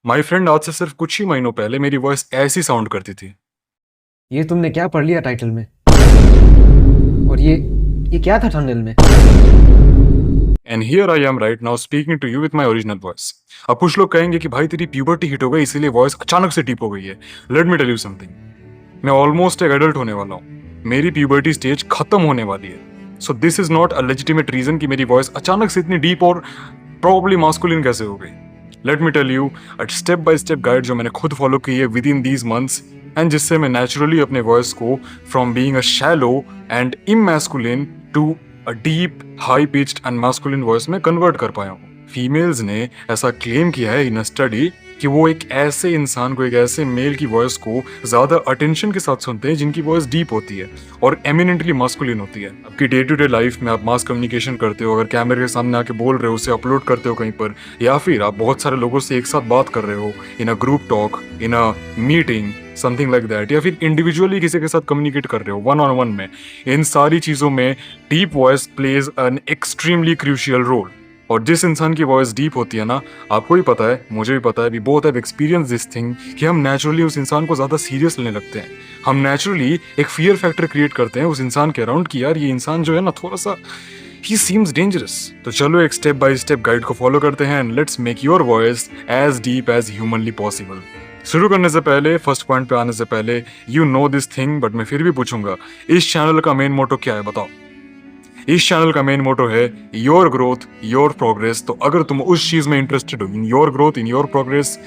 My friend, आज से सिर्फ कुछ ही महीनों पहले मेरी वॉइस ऐसी साउंड करती थी। ये तुमने क्या पढ़ लिया टाइटल में? और ये क्या था थंबनेल में? And here I am right now speaking to you with my original voice. अब कुछ लोग कहेंगे कि भाई तेरी प्यूबर्टी हिट हो गई इसीलिए वॉइस अचानक से डीप हो गई है। Let me tell you something. मैं ऑलमोस्ट एक एडल्ट होने वाला हूँ। मेरी प्यूबर्टी स्टेज खत्म होने वाली है। So this is not a legitimate reason कि मेरी वॉइस अचानक से इतनी डीप और प्रॉब्ली मास्कुलिन कैसे हो गई। Let me tell you a step by step guide जो मैंने खुद फॉलो की है within these months, and जिससे मैं नेचुरली अपने वॉइस को from being a shallow and emasculine to a deep high pitched and masculine voice में कन्वर्ट कर पाया हूँ। फीमेल्स ने ऐसा क्लेम किया है इन अ स्टडी कि वो एक ऐसे इंसान को, एक ऐसे मेल की वॉइस को ज्यादा अटेंशन के साथ सुनते हैं जिनकी वॉइस डीप होती है और एमिनेंटली मास्कुलिन होती है। आपकी डे टू डे लाइफ में आप मास कम्युनिकेशन करते हो, अगर कैमरे के सामने आके बोल रहे हो, उसे अपलोड करते हो कहीं पर, या फिर आप बहुत सारे लोगों से एक साथ बात कर रहे हो in a group talk, in a meeting, something like that, या फिर इंडिविजुअली किसी के साथ कम्युनिकेट कर रहे हो वन ऑन वन में, इन सारी चीजों में deep voice plays an extremely crucial role. और जिस इंसान की वॉइस डीप होती है ना, आपको भी पता है, मुझे भी पता है, we both have experience this thing, कि हम नेचुरली उस इंसान को ज्यादा सीरियस लेने लगते हैं। हम नेचुरली एक फियर फैक्टर क्रिएट करते हैं उस इंसान के अराउंड कि यार ये इंसान जो है ना थोड़ा सा ही सीम्स डेंजरस। तो चलो एक स्टेप बाय स्टेप गाइड को फॉलो करते हैं and let's make your voice as deep as humanly possible. शुरू करने से पहले, फर्स्ट पॉइंट पे आने से पहले, you know this thing but मैं फिर भी पूछूंगा, इस चैनल का मेन मोटो क्या है बताओ। इस चैनल का मेन मोटो है योर ग्रोथ योर प्रोग्रेस। तो अगर तुम उस चीज में इंटरेस्टेड हो, in your growth in your progress,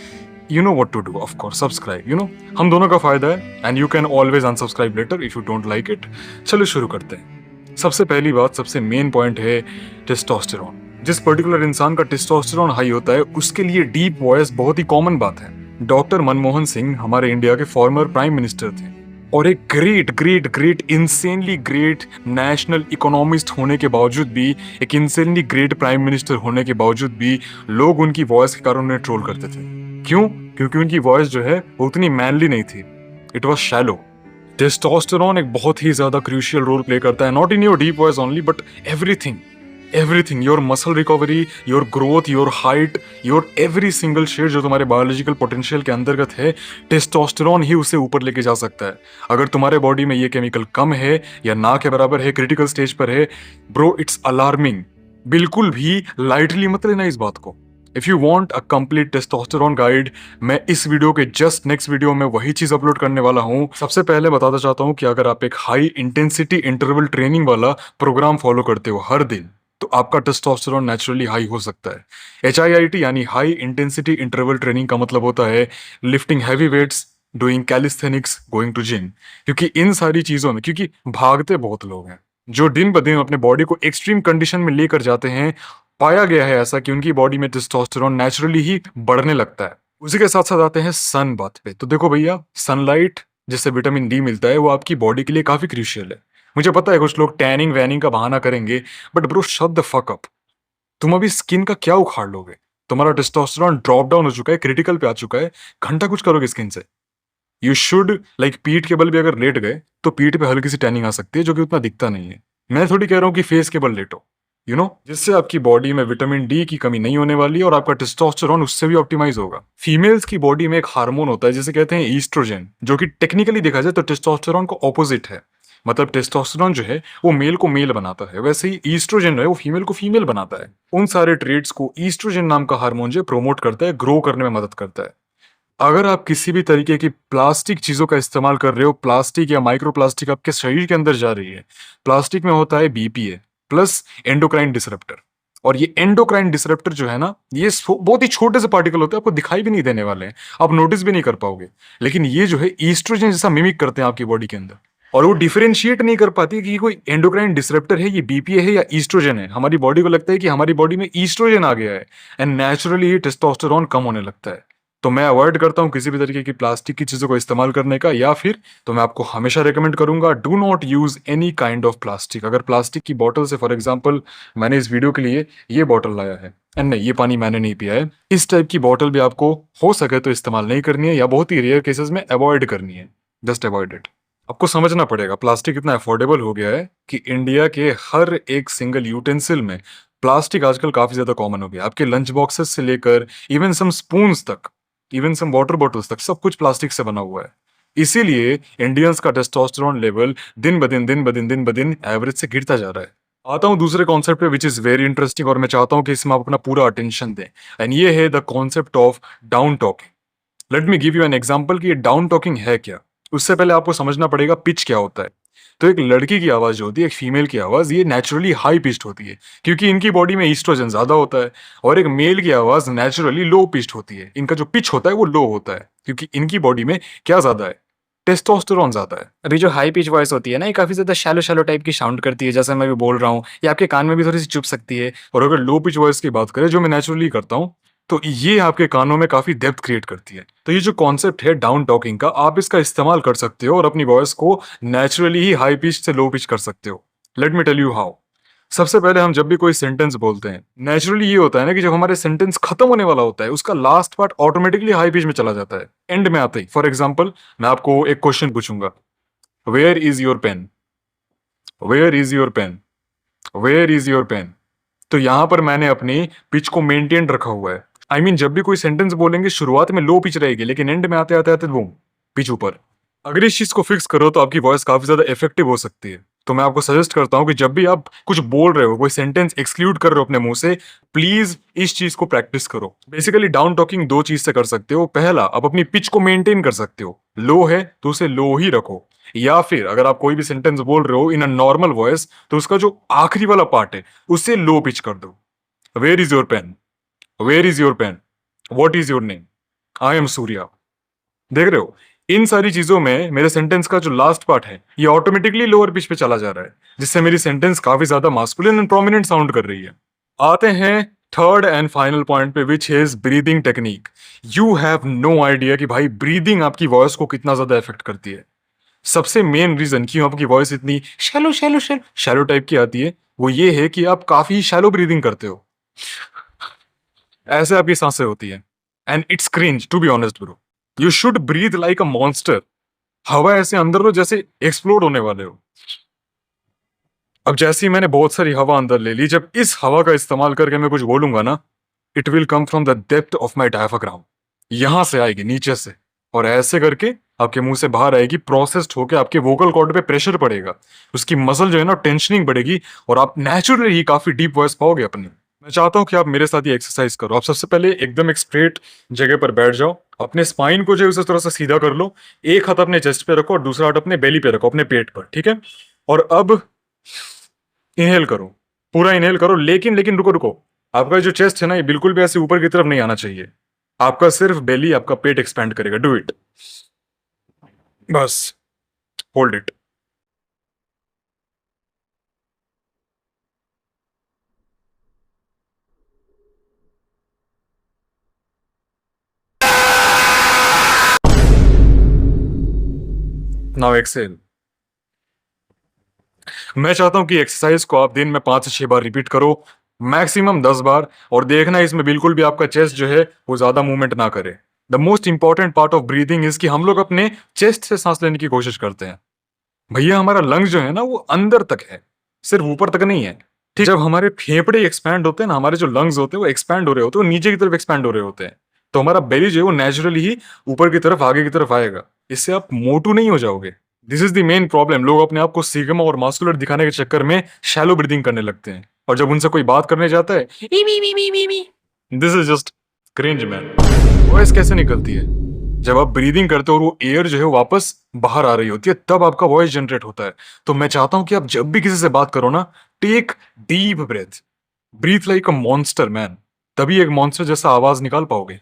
you know what to do, of course subscribe. You know हम दोनों का फायदा है and you can always unsubscribe later if you don't like it. चलो शुरू करते हैं। सबसे पहली बात, सबसे मेन पॉइंट है टेस्टोस्टेरोन। जिस पर्टिकुलर इंसान का टेस्टोस्टेरोन हाई होता है उसके लिए डीप वॉइस बहुत ही कॉमन बात है। डॉक्टर मनमोहन सिंह हमारे इंडिया के फॉर्मर प्राइम मिनिस्टर थे और एक great great great insanely great national economist होने के बावजूद भी, एक इंसेनली ग्रेट प्राइम मिनिस्टर होने के बावजूद भी लोग उनकी वॉइस के कारण उन्हें ट्रोल करते थे। क्यों? क्योंकि उनकी वॉइस जो है वो उतनी मैनली नहीं थी। It was shallow. टेस्टोस्टेरोन एक बहुत ही ज्यादा क्रूशियल रोल प्ले करता है, not in your deep voice only but everything. Everything, your muscle recovery, your growth, your height, your every single shade जो तुम्हारे बायोलॉजिकल पोटेंशियल के अंतर्गत है, टेस्टोस्टेरोन ही उसे ऊपर लेके जा सकता है। अगर तुम्हारे बॉडी में ये केमिकल कम है या ना के बराबर है, क्रिटिकल स्टेज पर है, ब्रो इट्स अलार्मिंग। बिल्कुल भी लाइटली मत लेना इस बात को। If you want a complete testosterone guide, मैं इस वीडियो के जस्ट नेक्स्ट वीडियो में वही चीज अपलोड करने वाला हूं। सबसे पहले बताना चाहता हूं कि अगर आप एक हाई इंटेंसिटी इंटरवल ट्रेनिंग वाला प्रोग्राम फॉलो करते हो हर दिन, तो आपका टेस्टोस्टेरोन नेचुरली हाई हो सकता है। HIIT यानी हाई इंटेंसिटी इंटरवल ट्रेनिंग का मतलब होता है lifting heavy weights, doing calisthenics, going to gym. क्योंकि इन सारी चीजों में, क्योंकि भागते बहुत लोग हैं जो दिन ब दिन अपने बॉडी को एक्सट्रीम कंडीशन में लेकर जाते हैं, पाया गया है ऐसा कि उनकी बॉडी में टेस्टोस्टेरोन नेचुरली ही बढ़ने लगता है। उसी के साथ साथ आते हैं सन बात पे। तो देखो भैया, सनलाइट जिससे विटामिन डी मिलता है वो आपकी बॉडी के लिए काफी क्रूशियल है। मुझे पता है कुछ लोग टैनिंग वैनिंग का बहाना करेंगे, but bro shut the fuck up. तुम अभी स्किन का क्या उखाड़ लोगे? तुम्हारा टेस्टोस्टेरोन ड्रॉप डाउन हो चुका है, क्रिटिकल पे आ चुका है, घंटा कुछ करोगे स्किन से? यू शुड लाइक पीठ के बल भी अगर लेट गए तो पीठ पे हल्की सी टैनिंग आ सकती है जो कि उतना दिखता नहीं है। मैं थोड़ी कह रहा हूँ कि फेस के बल लेटो, जिससे आपकी बॉडी में विटामिन डी की कमी नहीं होने वाली है और आपका टेस्टोस्टेरोन उससे भी ऑप्टिमाइज होगा। फीमेल्स की बॉडी में एक हार्मोन होता है जिसे कहते हैं ईस्ट्रोजन, जो कि टेक्निकली देखा जाए तो टेस्टोस्टेरोन को ऑपोजिट है। मतलब टेस्टोस्टेरोन जो है वो मेल को मेल बनाता है, वैसे ही ईस्ट्रोजन है वो फीमेल को फीमेल बनाता है। उन सारे ट्रेड्स को ईस्ट्रोजन नाम का हार्मोन जो प्रमोट करता है, ग्रो करने में मदद करता है। अगर आप किसी भी तरीके की प्लास्टिक चीजों का इस्तेमाल कर रहे हो, प्लास्टिक या माइक्रो प्लास्टिक आपके शरीर के अंदर जा रही है, प्लास्टिक में होता है BPA प्लस एंडोक्राइन डिसरप्टर। और ये एंडोक्राइन डिसरप्टर जो है ना, ये बहुत ही छोटे से पार्टिकल होते हैं, आपको दिखाई भी नहीं देने वाले हैं, आप नोटिस भी नहीं कर पाओगे। लेकिन ये जो है ईस्ट्रोजन जैसा मिमिक करते हैं आपकी बॉडी के अंदर, और वो डिफरेंशिएट नहीं कर पाती कि कोई एंडोक्राइन डिसरप्टर है, ये BPA है या ईस्ट्रोजन है। हमारी बॉडी को लगता है कि हमारी बॉडी में ईस्ट्रोजन आ गया है एंड नेचुरली टेस्टोस्टेरोन कम होने लगता है। तो मैं अवॉइड करता हूँ किसी भी तरीके की प्लास्टिक की चीजों को इस्तेमाल करने का, या फिर तो मैं आपको हमेशा रेकमेंड करूंगा do not use any kind of plastic. अगर प्लास्टिक की बॉटल से, फॉर एग्जांपल मैंने इस वीडियो के लिए ये बॉटल लाया है एंड नहीं, ये पानी मैंने नहीं पिया है, इस टाइप की बॉटल भी आपको हो सके तो इस्तेमाल नहीं करनी है, या बहुत ही रेयर केसेस में अवॉइड करनी है। Just avoid it. आपको समझना पड़ेगा प्लास्टिक इतना अफोर्डेबल हो गया है कि इंडिया के हर एक सिंगल यूटेंसिल में प्लास्टिक आजकल काफी ज्यादा कॉमन हो गया। आपके लंच बॉक्सेस से लेकर इवन सम स्पून्स तक, इवन सम वाटर बॉटल्स तक सब कुछ प्लास्टिक से बना हुआ है। इसीलिए इंडियंस का टेस्टोस्टेरोन लेवल दिन ब दिन एवरेज से गिरता जा रहा है। आता हूं दूसरे कॉन्सेप्ट पे विच इज वेरी इंटरेस्टिंग, और मैं चाहता हूं कि इसमें आप अपना पूरा अटेंशन दें, एंड ये है the concept of down talking. Let me give you an example कि ये डाउन टॉकिंग है क्या। उससे पहले आपको समझना पड़ेगा पिच क्या होता है। तो एक लड़की की आवाज जो होती है, एक फीमेल की आवाज, ये नेचुरली हाई पिच्ड होती है क्योंकि इनकी बॉडी में ईस्ट्रोजन ज्यादा होता है, और एक मेल की आवाज नेचुरली लो पिच्ड होती है। इनका जो पिच होता है वो लो होता है क्योंकि इनकी बॉडी में क्या ज्यादा है, टेस्टोस्टेरोन ज्यादा है। अभी जो हाई पिच वॉइस होती है ना, ये काफी ज्यादा शैलो शैलो टाइप की साउंड करती है, जैसे मैं भी बोल रहा हूँ, ये आपके कान में भी थोड़ी सी चुभ सकती है। और अगर लो पिच वॉइस की बात करें जो मैं नेचुरली करता हूँ, तो ये आपके कानों में काफी डेप्थ क्रिएट करती है। तो ये जो कॉन्सेप्ट है डाउन टॉकिंग का, आप इसका इस्तेमाल कर सकते हो और अपनी वॉइस को नेचुरली ही हाई पिच से लो पिच कर सकते हो। Let me tell you how. सबसे पहले हम जब भी कोई सेंटेंस बोलते हैं, नेचुरली ये होता है ना कि जब हमारे सेंटेंस खत्म होने वाला होता है, उसका last part automatically high pitch में चला जाता है एंड में आते ही। फॉर एग्जाम्पल, मैं आपको एक क्वेश्चन पूछूंगा, where is your pen, where is your pen, where is your pen. तो यहां पर मैंने अपनी पिच को मेंटेन रखा हुआ है। आई मीन जब भी कोई सेंटेंस बोलेंगे शुरुआत में लो पिच रहेगी, लेकिन एंड में आते आते आते बूम, पिच ऊपर। अगर इस चीज को फिक्स करो तो आपकी वॉइस काफी ज्यादा इफेक्टिव हो सकती है। तो मैं आपको सजेस्ट करता हूं कि जब भी आप कुछ बोल रहे हो, कोई सेंटेंस एक्सक्लूड कर रहे हो अपने मुंह से, प्लीज इस चीज को प्रैक्टिस करो। बेसिकली डाउन टॉकिंग दो चीज से कर सकते हो। पहला, आप अपनी पिच को मेंटेन कर सकते हो, लो है तो उसे लो ही रखो। या फिर अगर आप कोई भी सेंटेंस बोल रहे हो इन अ नॉर्मल वॉइस, तो उसका जो आखिरी वाला पार्ट है उसे लो पिच कर दो। Where is your pen, where is your pen, what is your name, I am Surya. देख रहे हो, इन सारी चीजों में मेरे सेंटेंस का जो लास्ट पार्ट है ये ऑटोमेटिकली लोअर पिच पे चला जा रहा है, जिससे मेरी सेंटेंस काफी ज्यादा मास्कुलिन एंड प्रोमिनेंट साउंड कर रही है। आते हैं थर्ड एंड फाइनल पॉइंट पे, which is breathing technique. You have no idea कि भाई ब्रीदिंग आपकी वॉइस को कितना ज्यादा इफेक्ट करती है। सबसे मेन रीजन क्यों आपकी वॉइस इतनी shallow shallow shallow shallow type की आती है, वो ये है कि आप काफी शैलो ब्रीदिंग करते हो। ऐसे आपकी सांसें होती है, and it's cringe to be honest bro. You should breathe like a monster. हवा ऐसे अंदर लो जैसे एक्सप्लोड होने वाले हो। अब जैसे ही मैंने बहुत सारी हवा अंदर ले ली, जब इस हवा का इस्तेमाल करके मैं कुछ बोलूंगा ना, it will come from the depth of my diaphragm. यहां से आएगी नीचे से, और ऐसे करके आपके मुंह से बाहर आएगी, प्रोसेस्ड होकर आपके वोकल कॉर्ड पे प्रेशर पड़ेगा, उसकी मसल जो है ना टेंशनिंग बढ़ेगी, और आप नेचुरली ही काफी डीप वॉइस पाओगे अपनी। मैं चाहता हूं कि आप मेरे साथ ये एक्सरसाइज करो। आप सबसे पहले एकदम एक स्ट्रेट जगह पर बैठ जाओ, अपने स्पाइन को जो है उसे थोड़ा सा सीधा कर लो, एक हाथ अपने चेस्ट पे रखो और दूसरा हाथ अपने बेली पे रखो, अपने पेट पर, ठीक है। और अब इनहेल करो, पूरा इनहेल करो, लेकिन लेकिन रुको रुको, आपका जो चेस्ट है ना ये बिल्कुल भी ऐसे ऊपर की तरफ नहीं आना चाहिए। आपका सिर्फ बेली, आपका पेट एक्सपैंड करेगा। डू इट, बस होल्ड इट। Now exhale. मैं चाहता हूं कि एक्सरसाइज को आप दिन में 5 से 6 बार रिपीट करो, मैक्सिमम 10 बार, और देखना इसमें बिल्कुल भी आपका चेस्ट जो है वो ज्यादा मूवमेंट ना करे। The most important part of breathing is कि हम लोग अपने चेस्ट से सांस लेने की कोशिश करते हैं। भैया हमारा लंग्स जो है ना वो अंदर तक है, सिर्फ ऊपर तक नहीं है। ठीक, जब हमारे फेफड़े एक्सपैंड होते हैं ना, हमारे जो लंग्स होते हैं वो एक्सपैंड हो रहे होते हैं, वो नीचे की तरफ एक्सपैंड हो रहे होते हैं, तो हमारा बेली जो है वो नेचुरली ही ऊपर की तरफ, आगे की तरफ आएगा। इससे आप मोटू नहीं हो जाओगे। This is the main problem. लोग अपने आप को सिग्मा और मास्कुलर दिखाने के चक्कर में शैलो ब्रीदिंग करने लगते हैं, और जब उनसे कोई बात करने जाता है, this is just cringe man. Voice कैसे निकलती है? जब आप ब्रीदिंग करते हो और वो एयर जो है वापस बाहर आ रही होती है, तब आपका वॉइस जनरेट होता है। तो मैं चाहता हूं कि आप जब भी किसी से बात करो ना, take deep breath, breathe like a monster man, तभी एक मॉन्स्टर जैसा आवाज निकाल पाओगे।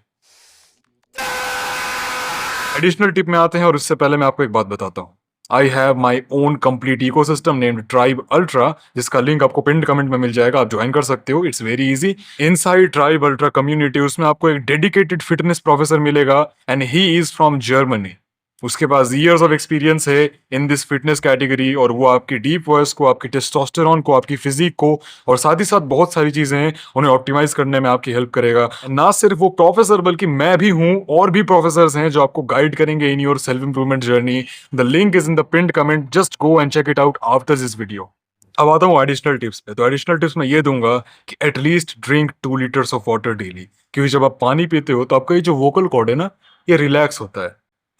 एडिशनल टिप में आते हैं, और उससे पहले मैं आपको एक बात बताता हूँ। I have my own complete ecosystem named tribe ultra, जिसका लिंक आपको पिंड कमेंट में मिल जाएगा, आप ज्वाइन कर सकते हो। It's very easy. Inside tribe ultra community, उसमें आपको एक डेडिकेटेड फिटनेस प्रोफेसर मिलेगा, and he is from Germany. उसके पास ईयर्स ऑफ एक्सपीरियंस है इन दिस फिटनेस कैटेगरी, और वो आपकी डीप वॉइस को, आपकी टेस्टोस्टेरोन को, आपकी फिजिक को, और साथ ही साथ बहुत सारी चीजें हैं उन्हें ऑप्टिमाइज करने में आपकी हेल्प करेगा। ना सिर्फ वो प्रोफेसर, बल्कि मैं भी हूं, और भी प्रोफेसर्स हैं जो आपको गाइड करेंगे in your self improvement journey. The link is in the pinned comment, just go and check it out after this video. अब आता हूँ एडिशनल टिप्स पे। तो एडिशनल टिप्स मैं ये दूंगा कि at least drink 2 litres of water daily, क्योंकि जब आप पानी पीते हो तो आपका ये जो वोकल कॉर्ड है ना, ये रिलैक्स होता है।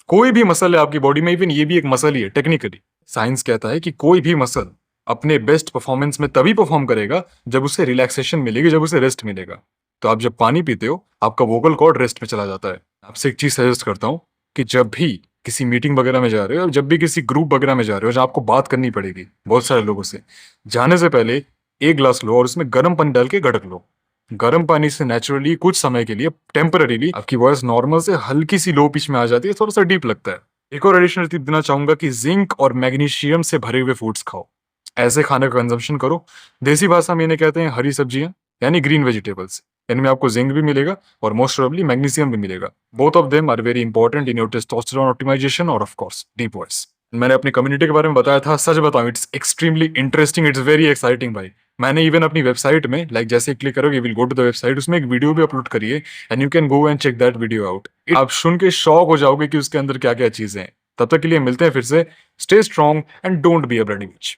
कोई भी मसल है आपकी बॉडी में, इवन ये भी एक मसल ही है टेक्निकली। साइंस कहता है कि कोई भी मसल अपने बेस्ट परफॉर्मेंस में तभी परफॉर्म करेगा जब उसे रिलैक्सेशन मिलेगी, जब उसे रेस्ट मिलेगा। तो आप जब पानी पीते हो आपका वोकल कॉर्ड रेस्ट में चला जाता है। आपसे एक चीज सजेस्ट करता हूँ कि जब भी किसी मीटिंग वगैरह में जा रहे हो, जब भी किसी ग्रुप वगैरह में जा रहे हो जहाँ आपको बात करनी पड़ेगी बहुत सारे लोगों से, जाने से पहले एक ग्लास लो और उसमें गर्म पानी डाल के गड़क लो। गर्म पानी से नेचुरली कुछ समय के लिए टेम्पररीली आपकी वॉइस नॉर्मल से हल्की सी लो पिच में आ जाती है, थोड़ा सा डीप लगता है। एक और एडिशनल टिप देना चाहूंगा कि जिंक और मैग्नीशियम से भरे हुए फूड्स खाओ। ऐसे खाने का कंजम्पशन करो। देसी भाषा में इन्हें कहते हैं हरी सब्जियां, यानी ग्रीन वेजिटेबल्स। इनमें आपको जिंक भी मिलेगा और मोस्ट प्रोबेबली मैग्नीशियम भी मिलेगा। Both of them are very important in your testosterone optimization और ऑफ कोर्स डीप वॉइस। मैंने अपनी कम्युनिटी के बारे में बताया था, सच बताऊं it's extremely interesting, it's very exciting भाई। मैंने इवन अपनी वेबसाइट में जैसे क्लिक करोगे will go to the website, उसमें एक वीडियो भी अपलोड करी है and you can go and check that video out. आप सुन के शॉक हो जाओगे कि उसके अंदर क्या क्या चीजें हैं। तब तक के लिए मिलते हैं फिर से। Stay strong and don't be a bloody beach.